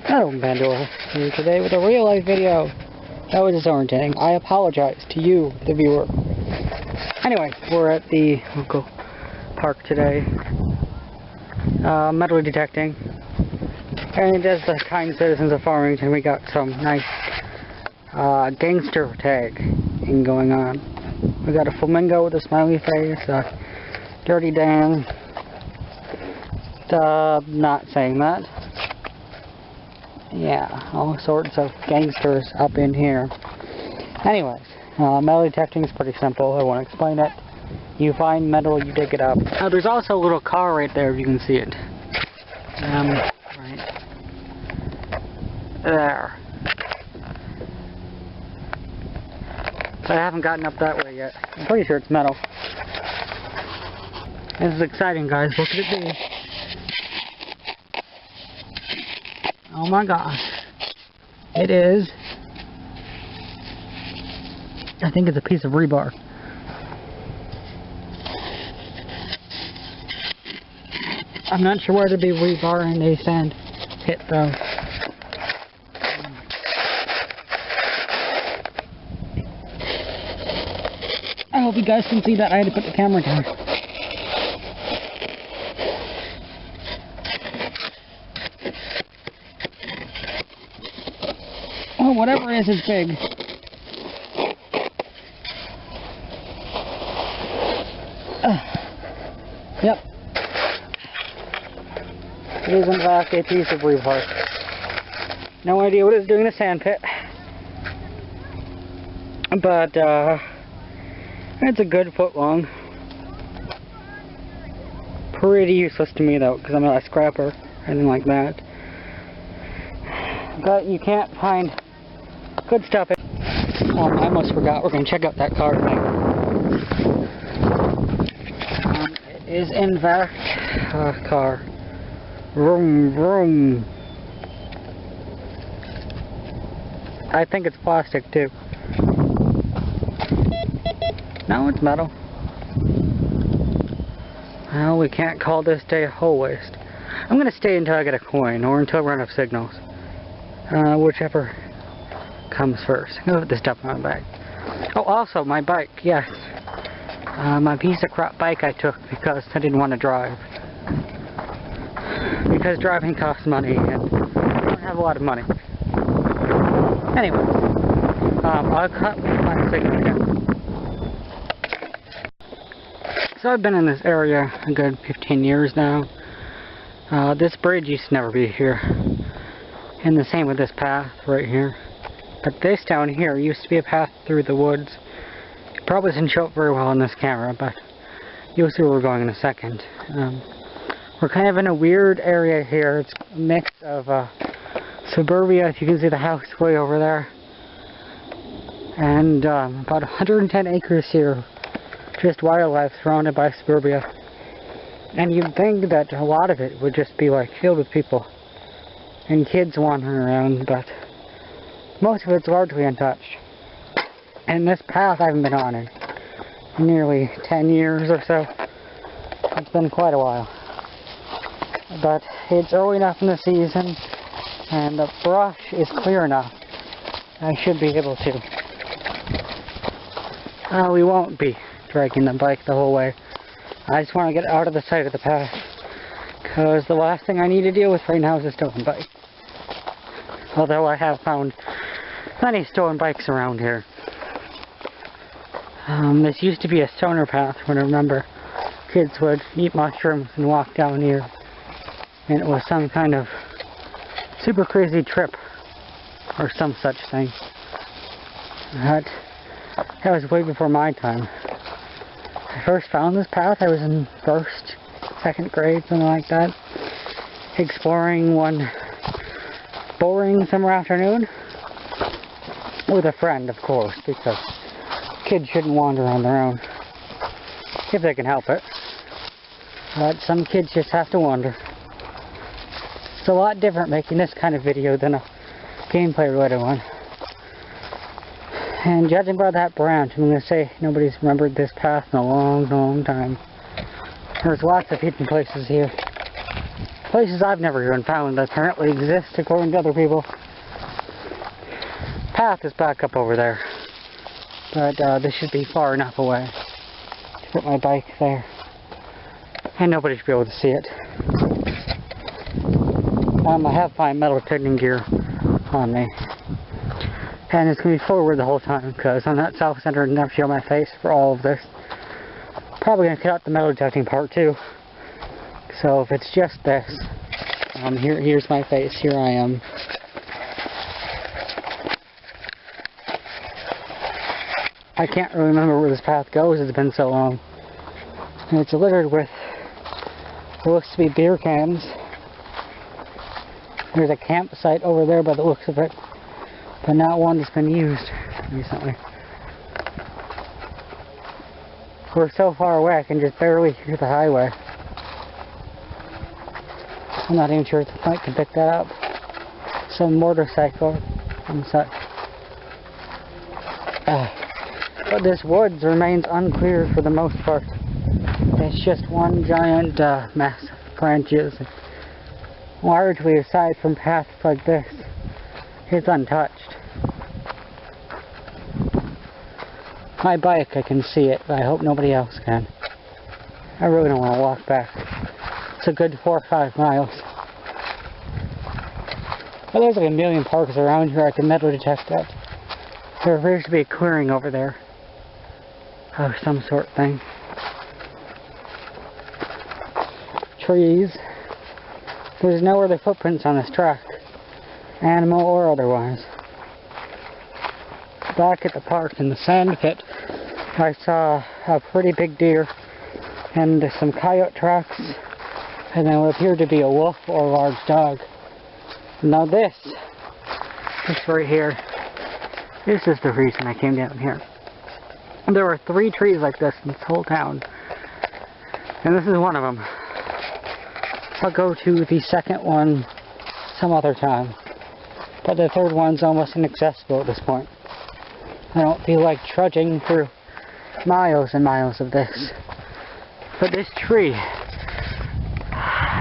Hello, Pandora, here today with a real life video. That was disorienting. I apologize to you, the viewer. Anyway, we're at the local park today, metal detecting. And as the kind citizens of Farmington, we got some nice gangster tagging going on. We got a flamingo with a smiley face, a dirty Dan. Not saying that. Yeah, all sorts of gangsters up in here. Anyways, metal detecting is pretty simple. I won't explain it. You find metal, you dig it up. Now, there's also a little car right there, if you can see it. Right there. But I haven't gotten up that way yet. I'm pretty sure it's metal. This is exciting, guys. Look at it be. Oh my gosh. It is. I think it's a piece of rebar. I'm not sure where to be rebar in a sand pit though. I hope you guys can see that. I had to put the camera down. Oh, whatever it is big. Yep. It is in fact a piece of rebar. No idea what it's doing in a sand pit. But, it's a good foot long. Pretty useless to me though, because I'm not a scrapper or anything like that. But you can't find good stuff. I almost forgot. We're going to check out that car thing. It is in fact a car. Vroom, vroom. I think it's plastic too. No, it's metal. Well, we can't call this day a whole waste. I'm going to stay until I get a coin, or until I run out of signals. Whichever comes first. I'm going to put this stuff on my bag. Oh, also, my bike, yes. My piece of crap bike I took because I didn't want to drive. Because driving costs money, and I don't have a lot of money. Anyway, I'll cut my signal again. So I've been in this area a good 15 years now. This bridge used to never be here. And the same with this path right here. But this down here used to be a path through the woods. It probably doesn't show up very well on this camera, but you'll see where we're going in a second. We're kind of in a weird area here. It's a mix of suburbia, if you can see the house way over there. And about 110 acres here. Just wildlife surrounded by suburbia. And you'd think that a lot of it would just be like filled with people. And kids wandering around, but most of it's largely untouched. And this path I haven't been on in nearly 10 years or so. It's been quite a while. But it's early enough in the season, and the brush is clear enough. I should be able to. We won't be dragging the bike the whole way. I just want to get out of the sight of the path. Because the last thing I need to deal with right now is a stolen bike. Although I have found plenty of stolen bikes around here. This used to be a stoner path when I remember kids would eat mushrooms and walk down here. And it was some kind of super crazy trip. Or some such thing. That was way before my time. I first found this path, I was in first, second grade, something like that. Exploring one boring summer afternoon. With a friend, of course, because kids shouldn't wander on their own. If they can help it. But some kids just have to wander. It's a lot different making this kind of video than a gameplay related one. And judging by that branch, I'm going to say nobody's remembered this path in a long, long time. There's lots of hidden places here. places I've never even found that apparently exist according to other people. Path is back up over there, but this should be far enough away to put my bike there, and nobody should be able to see it. I have my metal detecting gear on me, and it's going to be forward the whole time because I'm not self-centered enough to show my face for all of this. Probably going to cut out the metal detecting part too. So if it's just this, here's my face, here I am. I can't really remember where this path goes, it's been so long. And it's littered with what looks to be beer cans. There's a campsite over there by the looks of it, but not one that's been used recently. We're so far away I can just barely hear the highway. I'm not even sure if the mic can pick that up. Some motorcycle and such. But this woods remains unclear for the most part. It's just one giant mass of branches. Largely, aside from paths like this, it's untouched. My bike, I can see it, but I hope nobody else can. I really don't want to walk back. It's a good 4 or 5 miles. But there's like a million parks around here I can metal detect that. There appears to be a clearing over there. Of some sort of thing. Trees. There's no other footprints on this track. Animal or otherwise. Back at the park in the sand pit, I saw a pretty big deer and some coyote tracks, and then what appeared to be a wolf or a large dog. Now this right here, this is the reason I came down here. There were 3 trees like this in this whole town, and this is one of them. I'll go to the second one some other time, but the third one's almost inaccessible at this point. I don't feel like trudging through miles and miles of this. But this tree,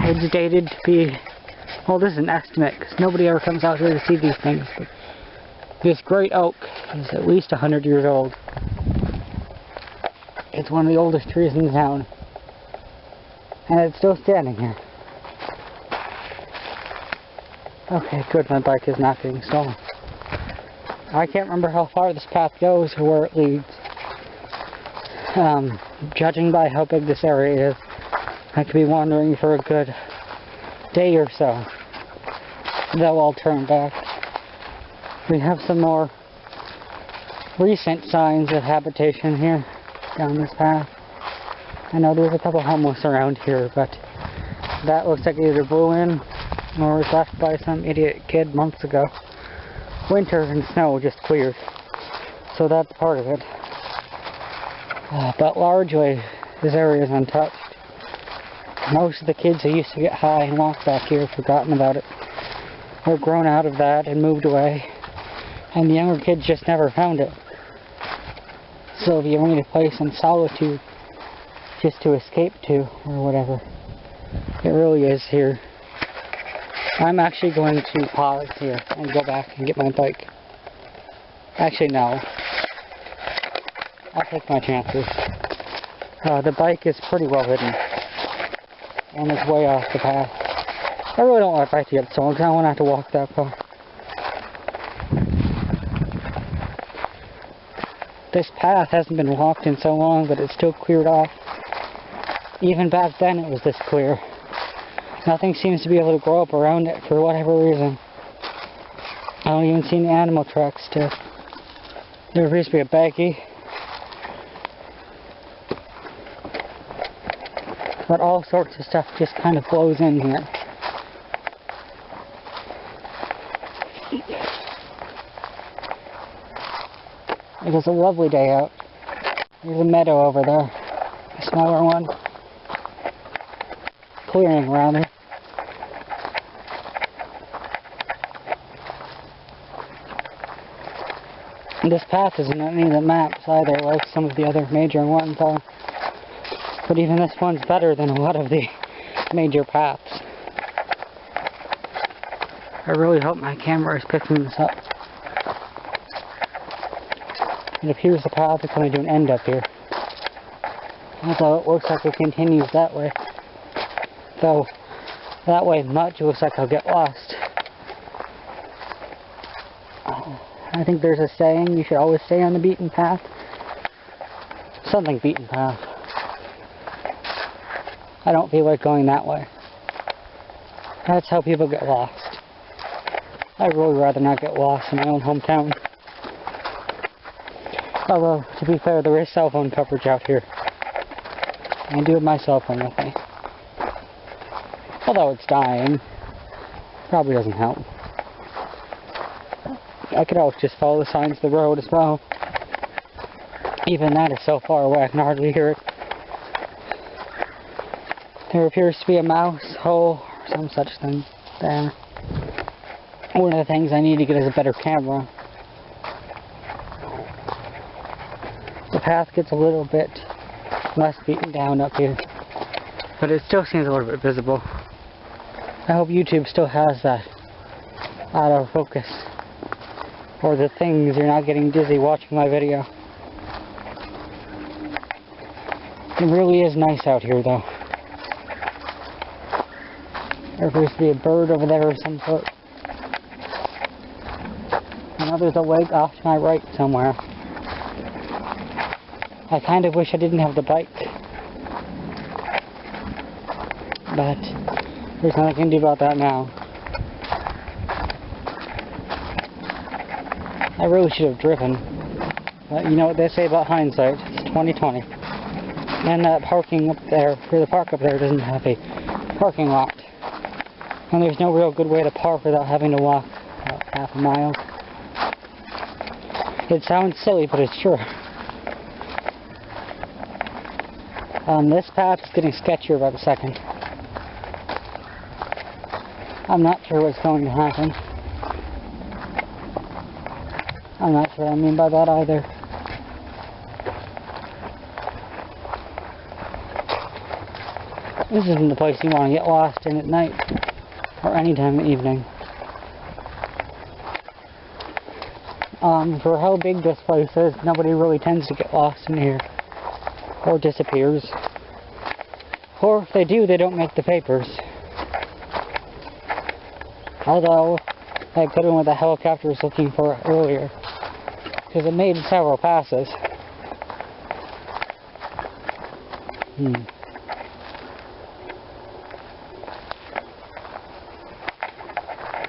it's dated to be, well, this is an estimate because nobody ever comes out here to see these things, but this great oak is at least 100 years old. It's one of the oldest trees in the town, and it's still standing here. Okay, good, my bike is not getting stolen. I can't remember how far this path goes or where it leads. Judging by how big this area is, I could be wandering for a good day or so. Though I'll turn back. We have some more recent signs of habitation here down this path. I know there's a couple homeless around here, but that looks like it either blew in or was left by some idiot kid months ago. Winter and snow just cleared, so that's part of it. But largely, this area is untouched. Most of the kids who used to get high and walk back here have forgotten about it. Or grown out of that and moved away. And the younger kids just never found it. So if you need a place in solitude just to escape to, or whatever, it really is here. I'm actually going to pause here and go back and get my bike. Actually, no. I'll take my chances. The bike is pretty well hidden. And it's way off the path. I really don't want my bike to get stolen because I don't want to have to walk that far. This path hasn't been walked in so long, but it's still cleared off. Even back then it was this clear. Nothing seems to be able to grow up around it for whatever reason. I don't even see any animal tracks still. There appears to be a baggie. But all sorts of stuff just kind of flows in here. It was a lovely day out. There's a meadow over there. A smaller one. Clearing around it. And this path isn't on any of the maps either, like some of the other major ones are. But even this one's better than a lot of the major paths. I really hope my camera is picking this up. It appears the path is coming to an end up here. Although it looks like it continues that way. Though, that way much looks like I'll get lost. I think there's a saying, you should always stay on the beaten path. Something beaten path. I don't feel like going that way. That's how people get lost. I'd really rather not get lost in my own hometown. Although, to be fair, there is cell phone coverage out here. I do have my cell phone with me. Although it's dying. Probably doesn't help. I could always just follow the signs of the road as well. Even that is so far away I can hardly hear it. There appears to be a mouse hole or some such thing there. One of the things I need to get is a better camera. The path gets a little bit less beaten down up here, but it still seems a little bit visible. I hope YouTube still has that autofocus, or the things you're not getting dizzy watching my video. It really is nice out here though. There appears to be a bird over there of some sort. I know there's a lake off to my right somewhere. I kind of wish I didn't have the bike. But there's nothing I can do about that now. I really should have driven. But you know what they say about hindsight, it's 2020. And that parking up there, or the park up there doesn't have a parking lot. And there's no real good way to park without having to walk about half a mile. It sounds silly, but it's true. This path is getting sketchier by the second. I'm not sure what's going to happen. I'm not sure what I mean by that either. This isn't the place you want to get lost in at night, or any time in the evening. For how big this place is, nobody really tends to get lost in here, or disappears. Or if they do, they don't make the papers. Although, I could have went the helicopters looking for it earlier, because it made several passes.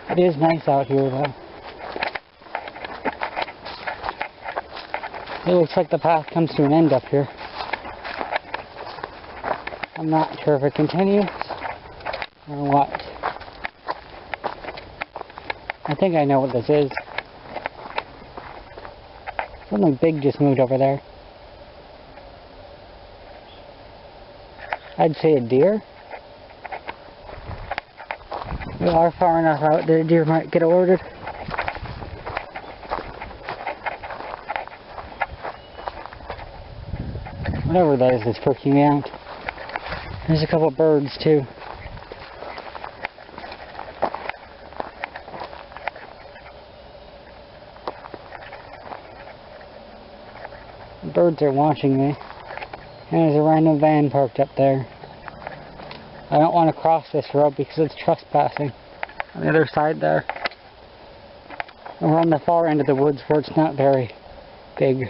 It is nice out here though. It looks like the path comes to an end up here. I'm not sure if it continues or what. I think I know what this is. Something big just moved over there. I'd say a deer. We are far enough out that a deer might get alerted. Whatever that is freaking me out. There's a couple of birds too. The birds are watching me. And there's a random van parked up there. I don't want to cross this road because it's trespassing. On the other side there. And we're on the far end of the woods where it's not very big.